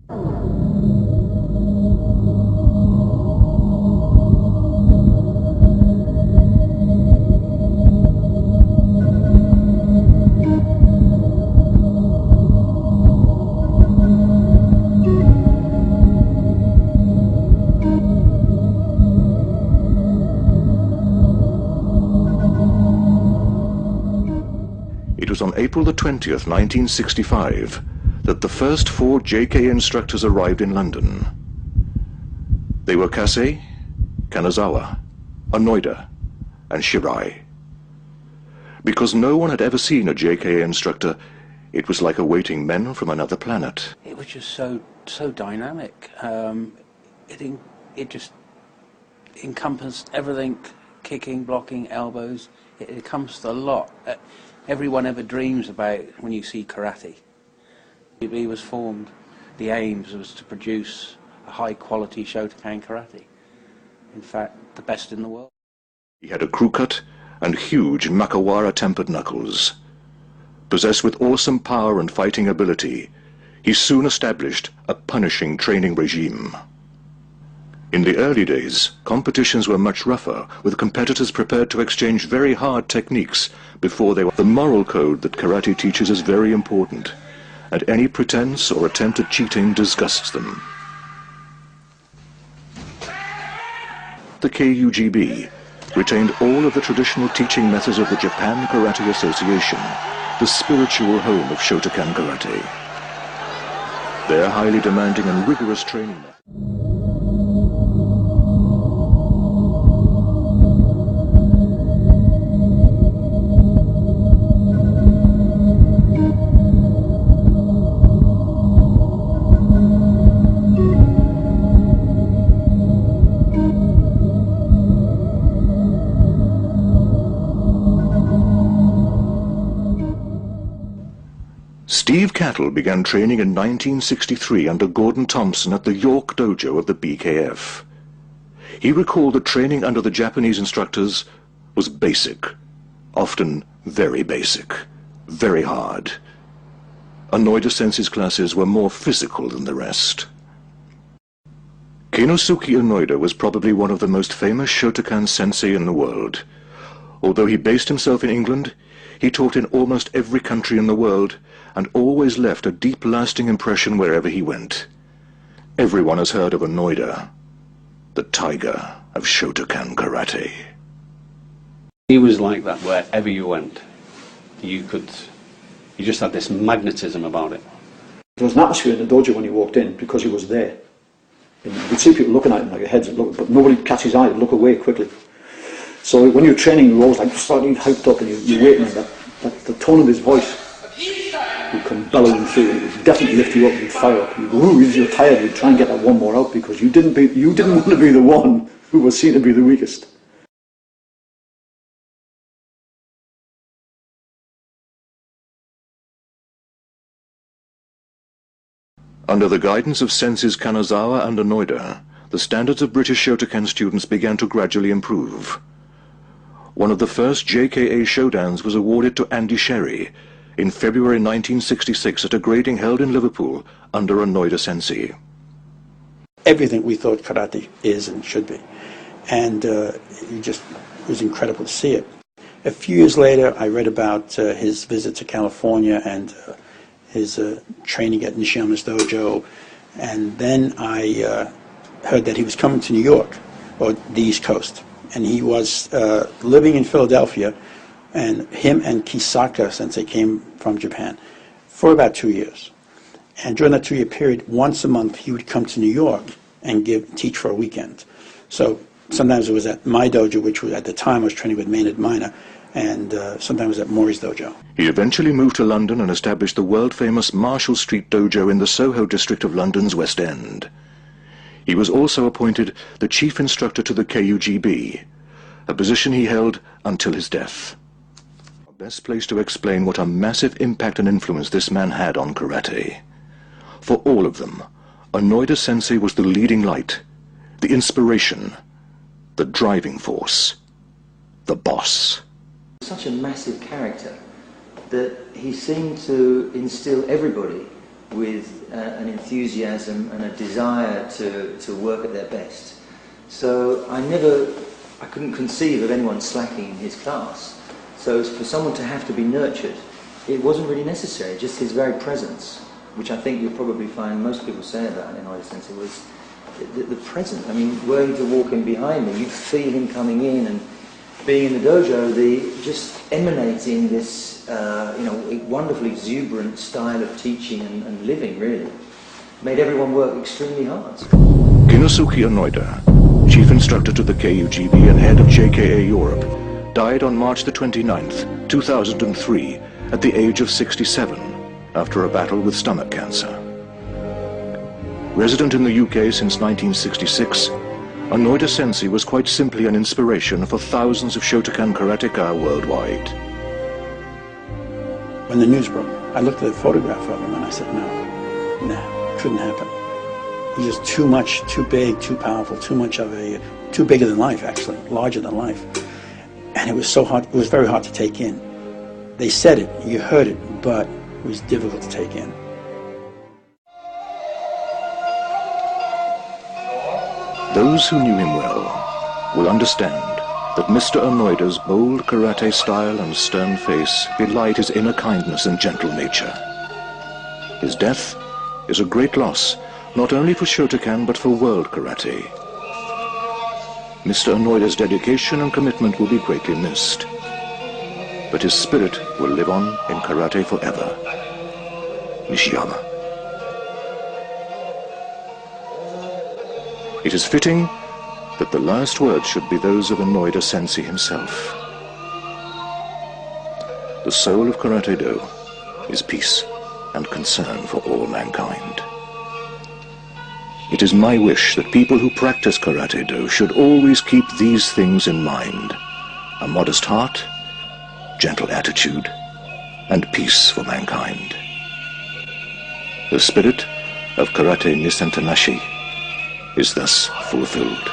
It was on April the 20th, 1965, that the first 4 JK instructors arrived in London. They were Kase, Kanazawa, Einoda, and Shirai. Because no one had ever seen a JK instructor, it was like awaiting men from another planet. It was just so dynamic. It just encompassed everything: kicking, blocking, elbows. It encompassed a lot. Everyone ever dreams about when you see karate. He was formed. The aims was to produce a high-quality Shotokan karate. In fact, the best in the world. He had a crew cut and huge Makawara-tempered knuckles. Possessed with awesome power and fighting ability, he soon established a punishing training regime. In the early days, competitions were much rougher, with competitors prepared to exchange very hard techniques before they were. The moral code that karate teaches is very important, and any pretense or attempt at cheating disgusts them. The KUGB retained all of the traditional teaching methods of the Japan Karate Association, the spiritual home of Shotokan karate. Their highly demanding and rigorous training methods. Steve Cattle began training in 1963 under Gordon Thompson at the York Dojo of the BKF. He recalled that training under the Japanese instructors was basic, often very basic, very hard. Einoda Sensei's classes were more physical than the rest. Kinosuke Einoda was probably one of the most famous Shotokan sensei in the world. Although he based himself in England, he taught in almost every country in the world and always left a deep, lasting impression wherever he went. Everyone has heard of Einoda, the tiger of Shotokan karate. He was like that wherever you went. You just had this magnetism about it. There was an atmosphere in the dojo when he walked in because he was there. And you could see people looking at him like their heads, but nobody catches his eye, look away quickly. So when you're training, you're always like starting hyped up and you're waiting, and the tone of his voice would come bellowing through, and it would definitely lift you up, you'd fire up, you'd go, ooh, you're tired, you'd try and get that one more out because you didn't want to be the one who was seen to be the weakest. Under the guidance of senseis Kanazawa and Einoda, the standards of British Shotokan students began to gradually improve. One of the first JKA Shodans was awarded to Andy Sherry in February 1966 at a grading held in Liverpool under Einoda Sensei. Everything we thought karate is and should be. And it was incredible to see it. A few years later, I read about his visit to California and his training at Nishiyama's dojo. And then I heard that he was coming to New York, or the East Coast. And he was living in Philadelphia, and him and Kisaka Sensei came from Japan for about 2 years. And during that 2-year period, once a month he would come to New York and teach for a weekend. So sometimes it was at my dojo, which was at the time I was training with Maynard Minor, and sometimes it was at Maury's dojo. He eventually moved to London and established the world-famous Marshall Street Dojo in the Soho district of London's West End. He was also appointed the chief instructor to the KUGB, a position he held until his death. Best place to explain what a massive impact and influence this man had on karate. For all of them, Einoda Sensei was the leading light, the inspiration, the driving force, the boss. Such a massive character that he seemed to instill everybody with an enthusiasm and a desire to work at their best. So I couldn't conceive of anyone slacking in his class. So for someone to have to be nurtured, it wasn't really necessary, just his very presence, which I think you'll probably find most people say about Einoda Sensei, was the presence. I mean, were he to walk in behind me, you'd feel him coming in, and being in the dojo, just emanating this wonderfully exuberant style of teaching and living, really, made everyone work extremely hard. Kinosuke Einoda, chief instructor to the KUGB and head of JKA Europe, died on March the 29th, 2003, at the age of 67, after a battle with stomach cancer. Resident in the UK since 1966, Einoda Sensei was quite simply an inspiration for thousands of Shotokan karateka worldwide. When the news broke, I looked at a photograph of him and I said, no, couldn't happen. He was too much, too big, too powerful, too bigger than life, actually, larger than life. And it was so hard, it was very hard to take in. They said it, you heard it, but it was difficult to take in. Those who knew him well will understand that Mr. Einoda's bold karate style and stern face belied his inner kindness and gentle nature. His death is a great loss, not only for Shotokan but for world karate. Mr. Einoda's dedication and commitment will be greatly missed, but his spirit will live on in karate forever. Nishiyama. It is fitting that the last words should be those of Einoda Sensei himself. The soul of Karate-Do is peace and concern for all mankind. It is my wish that people who practice Karate-Do should always keep these things in mind: a modest heart, gentle attitude, and peace for mankind. The spirit of Karate Nisantanashi is thus fulfilled.